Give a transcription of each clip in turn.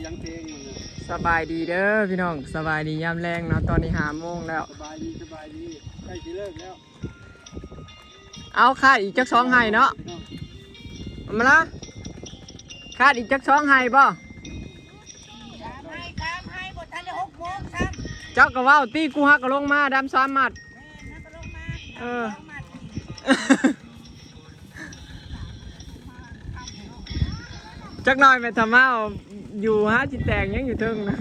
สียงเพลงมันเลยสบายดีเด้อพี่น้องสบายดียามแรงเนาะตอนนี้5 โมงแล้วสบายดีใกล้จะเลิกแล้ว เอาคาดอีกจัก2ไห้เนาะมาละคาดอีกจัก2ไห้บ่ให้บททันได้6 โมงซ้ำเจ้าก็เว้าตีกูฮักก็ลงมาดำ3 มัดนั่นก็ลงมาจักหน่อยแม่ทำเมาอยู่ฮะจิแตงยังอยู่เทิงนะ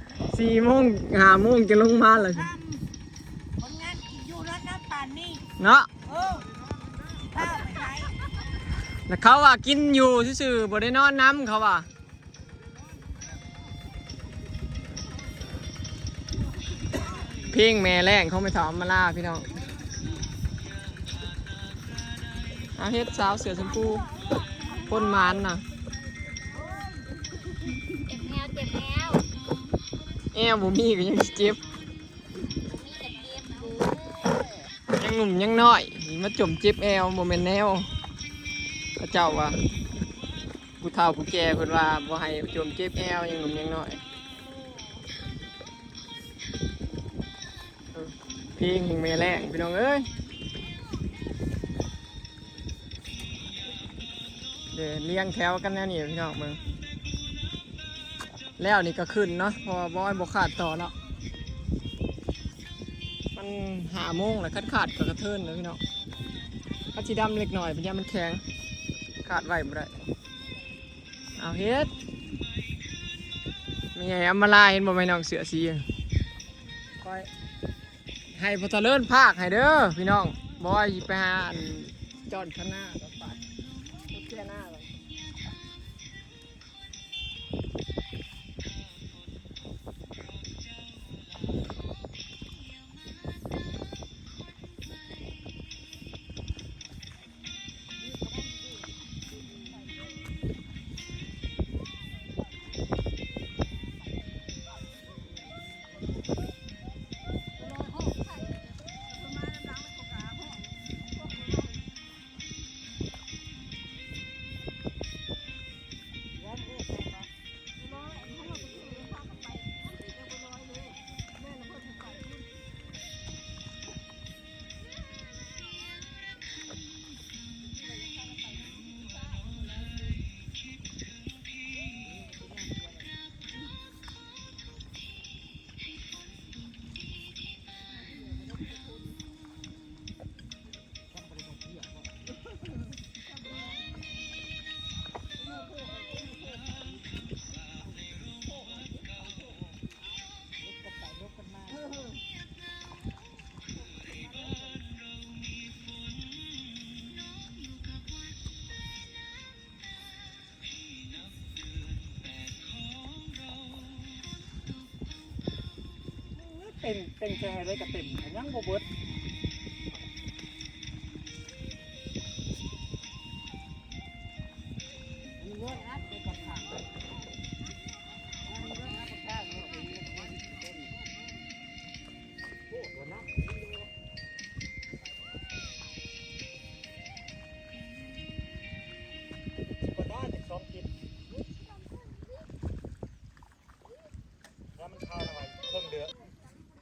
4 โมง5 โมงจะลงมาเลยคนงานอยู่รถน้ำป่านนี่เนาะข้าวไปไหนแล้วเขาว่ากินอยู่ซื่อๆบ่ได้นอนน้ำเขาว่าเพลงแม่แรงเขาไม่ถามมาล่าพี่น้องอาเฮ็ดสาวเสือชมพูพ่นมันน่ะเจ็บแนวแอวบ่มีก็ยังเจ็บยังหนุ่มยังน้อยมาจมเจ็บแอวโมเมนแนวพระเจ้าว่าผู้เฒ่าผู้แก่เพิ่นว่าบ่ให้จมเจ็บแอวยังหนุ่มยังน้อยเพลงแม่แรงพี่น้องเอ้ยเดี๋ยวเลี้ยงแถวกันแน่นี่พี่น้องมึงแล้วนี่ก็ขึ้นเนาะพอบอยบ่ขาดต่อแล้วมัน5 โมงแล้วขาดก็กระเทินเลยพี่น้องถ้าสีดำเล็กหน่อยเป็นยามันแข็งขาดไว้บ่ได้เอาเฮ็ดมีไงอัมมาลาเห็นบ่แม่น้องเสือสีคอยให้พอตะเลินภาคให้เด้อพี่น้องบอยไปหาจอดข้างหน้าก็ไปรถแค่หน้าเลยเป็นแค่ได้กระเต็มยังบ่เบิด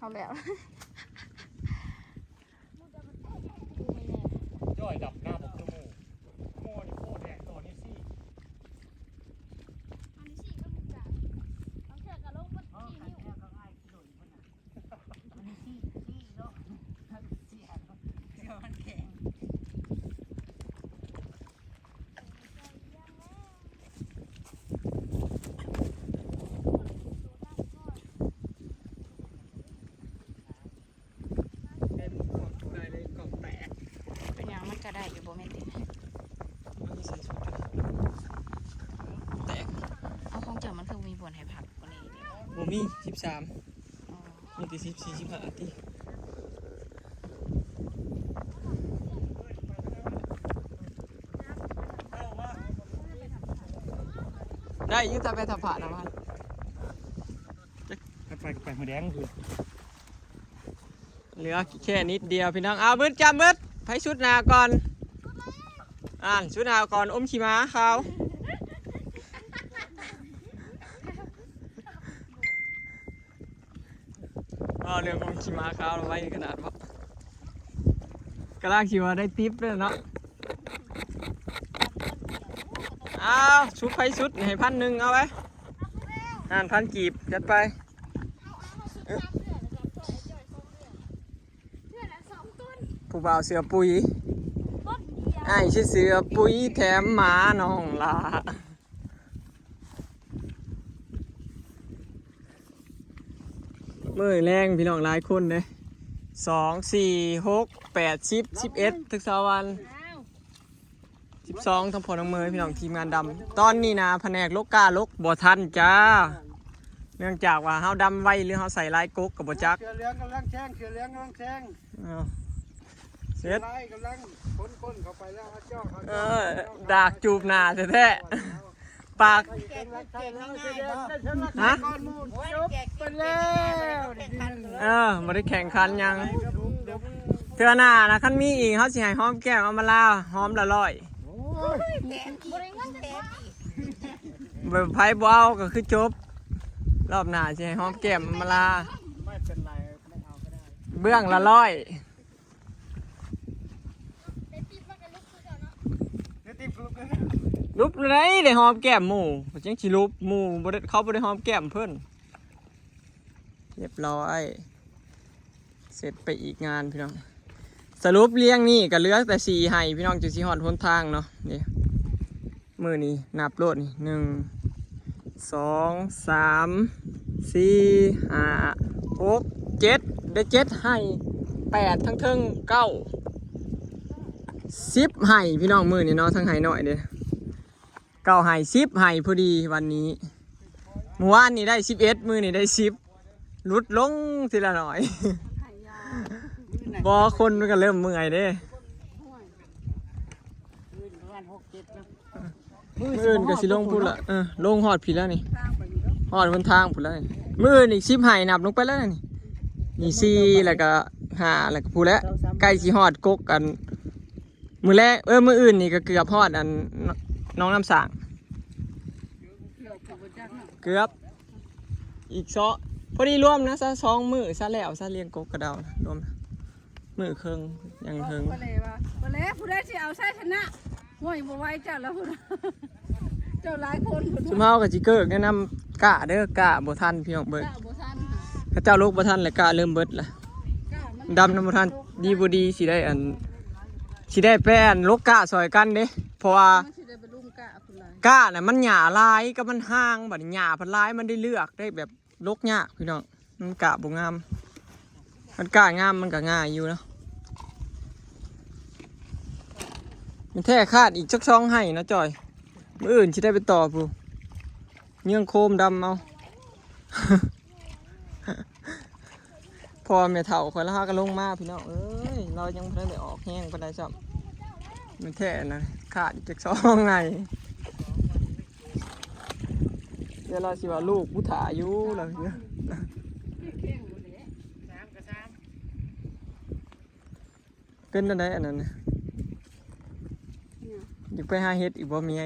เข้าแล้วย่อยดับหน้าผมคือหมูโม่นี่โคตรแดงตัวนี้สิก็ได้อยู่บ่แม่นติแตกเอาของเจ้ามันคือมีบ่อนให้ผักกว่านี้บ่มี13มีแต่14 15ติได้ยืดตาไปทับผ่านนะมันไปหัวแดงคือเหลือแค่นิดเดียวพี่น้องเอาบึ้ดจำบึ้ดไปชุดนาก่อนชุดนาก่อนอมขี่ม้าเขา ว่าเรื่องของขี่ม้าขาวไว้ขนาดว่ากระลากขี่มาได้ทิปเลยเนาะอ้าวชุดไฟชุดให้1,000เอาไว้1,000กีบจัดไปผู้บ่าวเสือปุ๋ยไอ้ชื่อเสือปุ๋ยแถมหมาน้องลามื่อแรงพี่น้องหลายคนเลย2 4 6 8 10 11ถึง2 วัน12ทั้งพอทั้งมือพี่น้องทีมงานดำตอนนี้นะแผนกลกกาลกบ่ทันจ้าเนื่องจากว่าเฮาดำไว้หรือเฮาใส่ลายกกกับบ่จัก เสือเหลืองกำลังแซงเสือเหลืองกำลังแซง เสร็จ ลายกำลังคนเข้าไปแล้วเจ้า ดากจูบหน้าแท้ๆปากฮะ ไปแล้ว บ่ได้แข่งขันยังเทื่อหน้านะคันมีอีกเฮาสิให้หอมแก้มเอามาลาหอมละร้อยแบบไผบ่เอาก็คือจบรอบหน้าสิให้หอมแก้มเอามาลา ไม่เป็นไรไม่เอาก็ได้ เบื้องละร้อย เดี๋ยวตีฟลุกเลย รูปไหนได้หอมแก้มหมู่จังสิรูปหมู่บ่ได้เขาบ่ได้หอมแก้มเพิ่นเรียบร้อยเสร็จไปอีกงานพี่น้องสรุปเลี้ยงนี่ก็เหลือแต่4ให้พี่น้องจังสิฮอดหนทางเนาะนี่มื้อนี้นับโลดนี่1 2 3 4 5 6 7ได้7ให้8ทั้งเทิง9 10ให้พี่น้องมื้อนี้เนาะทั้งให้น้อยเด้9ให้10ให้พอดีวันนี้เมื่อวานนี่ได้11มื้อนี้ได้10ลดลงทีละหน่อย บ่คนมันก็เริ่มเมื่อยเด้มื้ออื่นก็สิลงพุ่นละลงฮอดพี่แล้วนี่ฮอดบนทางพุ่นแล้วนี่มื้ออื่นอีก10ให้นับลงไปแล้วนี่4แล้วก็5แล้วก็พู้นแล้วใกล้สิฮอดกกกันมื้อแรกมื้ออื่นนี่ก็เกือบฮอดอันน้องน้ำสางเกือบอีกพอดีรวมนะซะ2มื้อซะแล้วซะเลี้ยงกกกระเดานะรวมนะมื้อครึ่งยังครึ่ง บ่เลยว่าบ่เลยผู้ใดสิเอาใช้ชนะห่วยบ่ไหวเจ้าแล้วพุ่นเจ้าหลายคนพุ่น ซุมเฮาก็สิเกิกแนะนำกะเด้อกะบ่ทันพี่น้องเบิด เจ้าบ่ทัน ถ้าเจ้าลูกบ่ทันแล้วกะเริ่มเบิดละ กล้ามัน ดำน้ำบ่ทันดีบ่ดีสิได้แป้นลกกะซอยกันเด้เพราะว่า มันสิได้ไปลุมกะพุ่นหลาย กะน่ะมันหญ้าลายกับมันห่างบัดหญ้าพันลายมันได้เลือกได้แบบลกยากพี่น้องมันกะบ่งามมันกะงามมันก็ง่ายอยู่เนาะมันแท้คาดอีกจักช่องให้นะจอยมื้ออื่นสิได้ไปต่อผู้เนื่องโคมดำเอา พอแม่เฒ่าคอยแล้วฮาก็ลงมาพี่น้องเอ้ยเรายังบ่ได้ออกแห้งปานใดซ้ำมันแท้นะขาดอีกจักช่องไงเดี๋ยวเราสิว่าลูกผู้ถ่าอยู่แล้วเนี่ยเป็นอันใดอันนั้นน่ะอยากไปหาเฮ็ดอีกบ่มีไง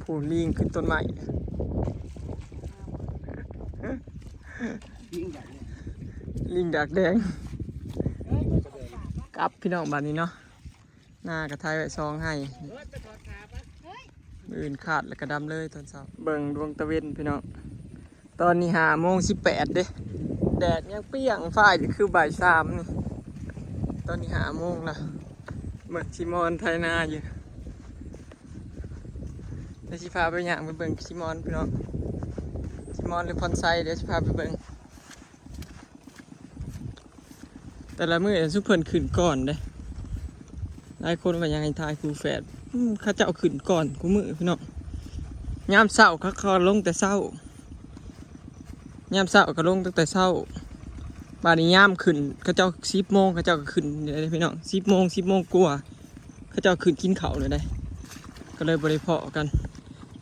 ผู้ลิงขึ้นต้นไม้ลิงดักแดงกลับพี่น้องบ้านนี้เนาะหน้ากระทายไว้ซองให้อื่นขาดแล้วก็ดำเลยตอนเช้าเบิ่งดวงตะเวนพี่น้องตอนนี้5:18เด้แดดยังเปรี้ยงฟ้าอยู่คือบ่าย3นี่ตอนนี้5 โมงละเมื่อชิมอนไทยนาอยู่เดี๋ยวสิพาไปย่างไปเบิ่งชิมอนพี่น้องชิมอนหรือพอนไซเดี๋ยวสิพาไปเบิ่งแต่ละมื้อซุปเพิ่นขึ้นก่อนเด้หลายคนว่ายังให้ทายครูแฝดเขาจะเอาขึ้นก่อนกูมื้อพี่น้องยามเช้าเขาลงแต่เช้ายามเช้าก็ลงตั้งแต่เช้าบาดนี้ยามขึ้นเขาเจ้า10 โมงเขาเจ้าก็ขึ้นเลยพี่น้อง10 โมง10 โมงกว่าเขาเจ้าขึ้นกินข้าวเลยได้ก็เลยบ่ได้เพาะกัน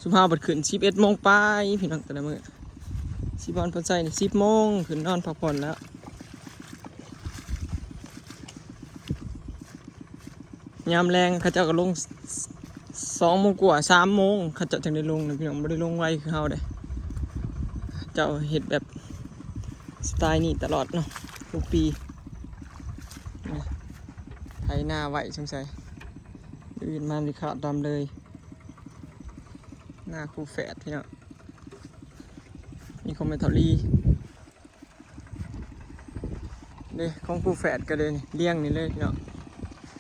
สุภาพบัดขึ้น11 โมงไปพี่น้องแต่ละมื้อสิบอนพนไซนี่10 โมงขึ้นนอนพักผ่อนแล้วยามแรงเขาเจ้าก็ลง 2 โมงกว่า3 โมงเขาเจ้าจังได้ลงนะพี่น้องบ่ได้ลงไวคือเฮาเด้เจ้าเฮ็ดแบบสไตล์นี้ตลอดเนาะทุกปีไถหน้าไว้สงสัยอื่นมาสิขาดดำเลยหน้าคู่แฝดพี่น้องมีคอมเมนต์รีเด้ของคู่แฝดก็เลยเลี้ยงนี่เลยพี่น้อง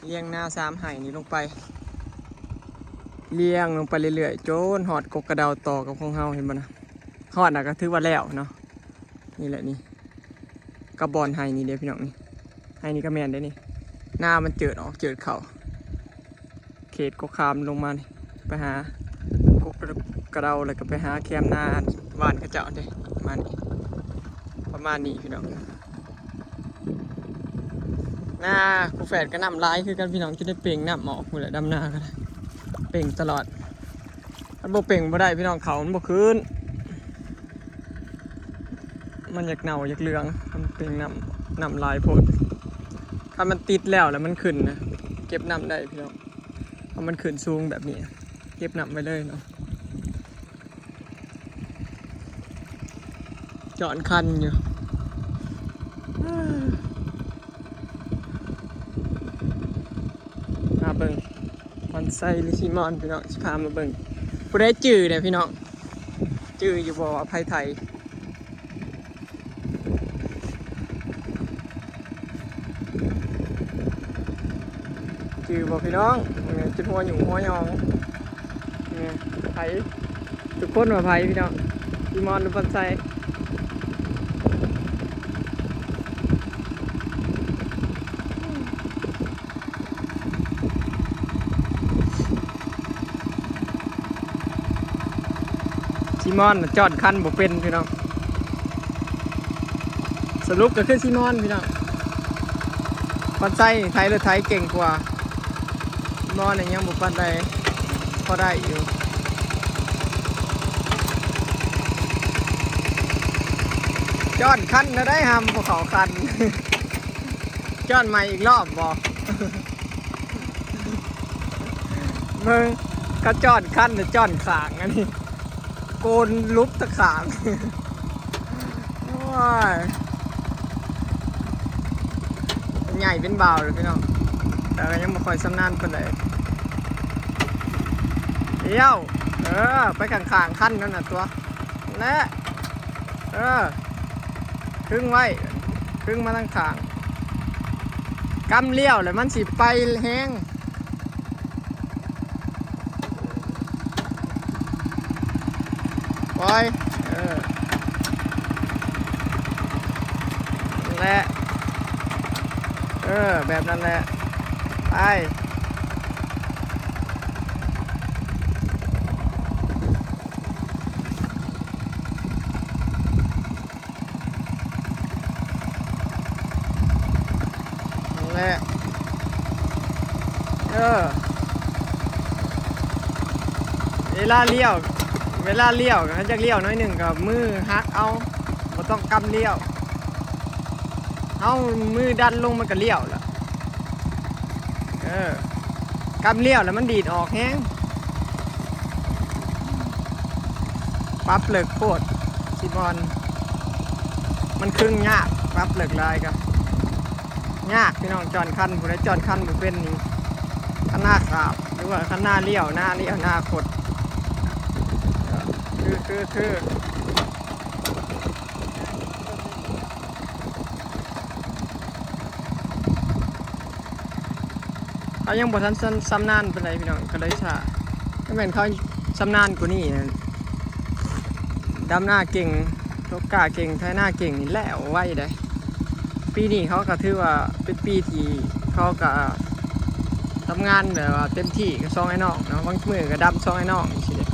เลี้ยงหน้า3 ไห่นี่ลงไปเลี้ยงลงไปเรื่อยๆจนหอดกกกระเดาต่อกับของเฮาเห็นบ่นะหอดน่ะก็ถือว่าแล้วเนาะนี่แหละนี่กระบอนไห่นี่เด้พี่น้องนี่ไห่นี่ก็แม่นได้นี่หน้ามันเจิดออกเจิดเข่าเขตกกคามลงมานี่ไปหากกกระเดาแล้วก็ไปหาแคมหน้าบ้านเขาเจ้าเด้มานี่ประมาณนี้พี่น้องหน้ากูแฝดก็น้ำลายคือกันพี่น้องจะได้เป่งน้ำหมอกหมดเลยดำหน้าก็ได้เป่งตลอดมันบ่เป่งบ่ได้พี่น้องเขามันบ่คืนมันอยากเน่าอยากเหลืองมันเป่งน้ำลายโพดถ้ามันติดแล้วมันขึ้นนะเก็บน้ำได้พี่น้องถ้ามันขึ้นสูงแบบนี้เก็บน้ำไปเลยเนาะจอดคันอยู่มาเบิ่งคอนไซลิซิมอนพี่น้องสิพามาเบิ่งผู้ได้จื่อเนี่ยพี่น้องจื่ออยู่บ่อภัยไทยจื่อบ่พี่น้องเนี่ยจุดหัวอยู่หัวยองเนี่ยไผทุกคนว่าไผพี่น้องซิมอนหรือคอนไซซีมอนจอดคันบ่เป็นพี่น้องสรุปก็คือซีมอนพี่น้องคอนไซไทยหรือไทยเก่งกว่าซีมอนเนี่ยยังบ่ปานใดพอได้อยู่จอดคันแล้วได้ทำภูเขาคัน จอดใหม่อีกรอบบ่ มึงก็จอดคันหรือจอดขางอันนี้โกนลุบตะขางว้ายใหญ่เป็นเบาเลยพี่น้องแต่ก็ยังไม่ค่อยสำนานปานใดเดี๋ยวไปข้างๆคันนั่นน่ะตัวและครึ่งไว้ครึ่งมาทางข้างกำเลี้ยวแล้วมันสิไปแห้งปล่อยนั่นแหละแบบนั้นแหละไปนั่นแหละเวลาเลี้ยวเขาจะเลี้ยวน้อยหนึ่งกับมือฮักเอาบ่ต้องกำเลี้ยวเอามือดันลงมันก็เลี้ยวแล้วกำเลี้ยวแล้วมันดีดออกแห้งปั๊บเลิกโคตรซิบอลมันครึ่งยากปั๊บเลิกลายกันยากพี่น้องจอนคันผู้ใดจอนคันผู้เป็นนี่ข้างหน้าขาบหรือว่าข้างหน้าเลี้ยวหน้าขดคือเขายังบ่ทันซ้ำนานเป็นไรพี่น้องก็เลยช้าถ้าแม่นเขาซ้ำนานกว่านี้ดำหน้าเก่งตกกาเก่งไถหน้าเก่งนี่แล้วไว้ได้ปีนี้เขาก็ถือว่าเป็นปีที่เขาก็ทำงานแบบว่าเต็มที่กับซองไอ้น้องเนาะบางมือก็ดำซองไอ้น้องสิเด้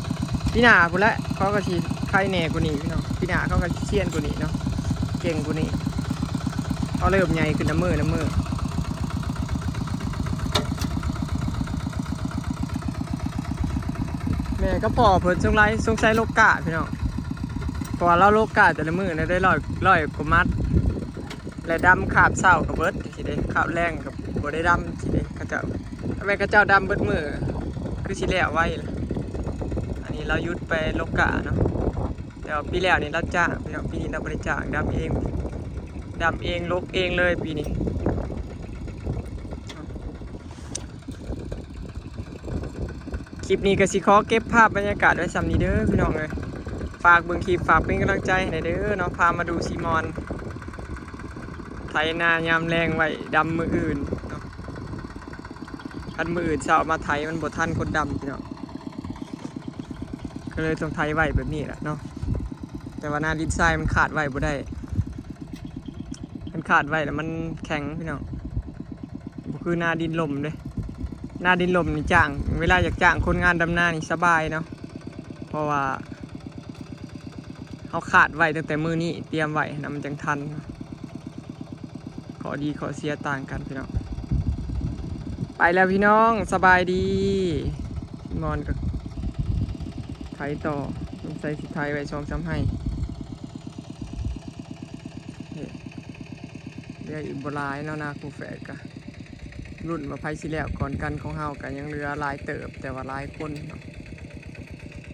พี่หน้าพุ่นละเขาก็สิใครแน่กว่านี้พี่น้องพี่หน้าเขาก็เชี่ยนกว่านี้เนาะเก่งกว่านี้เขาเริ่มใหญ่ขึ้นน้ำมือแม่ก็พอเพิ่นสงสัยโลกาพี่น้องเพราะว่าเราโลกาแต่ละมือได้ร้อยกว่ามัดและดำขาบเศร้ากับเบิร์ดสิเด้ขาบแรงกับบ่ได้ดำสิเด้เขาเจ้าทำไมเขาเจ้าดำเบิดมือ คือสิแล้วไว้ล่ะอันนี้เราหยุดไปโลกะเนาะแต่ว่าปีแล้วนี่เราจ้างพี่น้องปีนี้เราบ่ได้จ้างดำเองลกเองเลยปีนี้คลิปนี้ก็สิขอเก็บภาพบรรยากาศไว้ซ้ำนี้เด้อพี่น้องเอ้ยฝากเบิ่งคลิปฝากเป็นกำลังใจให้เด้อเนาะพามาดูซีมอนไถนายามแรงไว้ดำมืออื่นเนาะคันมืออื่นเช้ามาไถมันบ่ทันคนดำพี่น้องก็เลยต้องไถไว้แบบนี้แหละเนาะแต่ว่าหน้าดินทรายมันขาดไว้บ่ได้มันขาดไว้แล้วมันแข็งพี่น้องบ่คือหน้าดินลมเด้หน้าดินลมนี่จ้างเวลาอยากจ้างคนงานดำนานี่สบายเนาะเพราะว่าเขาขาดไว้ตั้งแต่มื้อนี้เตรียมไว้นะมันจังทันขอดีขอเสียต่างกันพี่น้องไปแล้วพี่น้องสบายดีพี่มอนกับไถต่อต้องใส่สิไทยไว้2-3ให้เรียกอีกบหลายเนาะนาคูแฝดกะรุ่นมาไพ่สิแล้วก่อนกันของเฮากันยังเหลือหลายเติบแต่ว่าหลายคนเนาะ